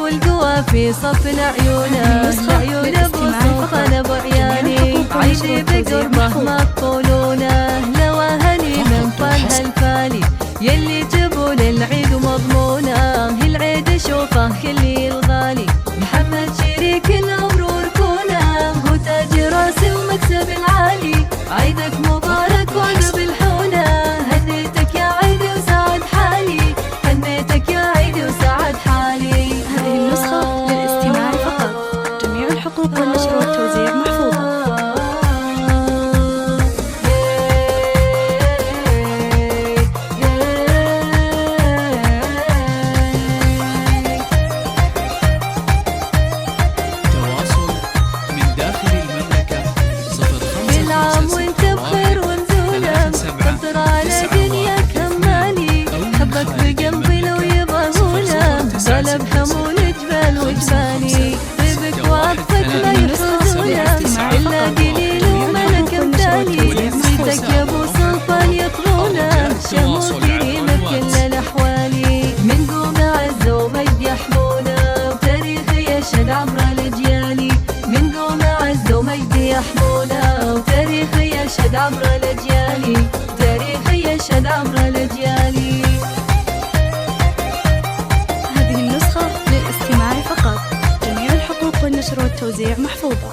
والقوى في صفنا عيونه، لعيونه بوصف طلب عياني، عيني بقربه ما تطولونه، لو اهني من طلها الفالي يلي جبوا للعيد ومضمونه، العيد شوفه كل الغالي، محمد شريك الامر وركونه، هو تاج راسي ومكسب العالي، عيدك مبارك وعقب الحونه، هنيتك يا عيدي وسعد حالي، هنيتك يا عيدي وسعد حالي. هذه النسخة للاستماع فقط، جميع الحقوق والنشر والتوزيع محفوظة. طلب حمول جبال وجبالي، طيبك وعطفك لا يفرزونه، إلا قليل وملك امثالي، صيتك يا ابو سلطان يطغونه، شموس كريمة بكل الأحوالي، من قوم عز ومجد يحمونه، وتاريخي يشهد عبر الأجيال، من قوم عز ومجد يحمونه، وتاريخي يشهد عبر الأجيال، تاريخي يشهد عبر الأجيال. للاستماع فقط، جميع الحقوق والنشر والتوزيع محفوظة.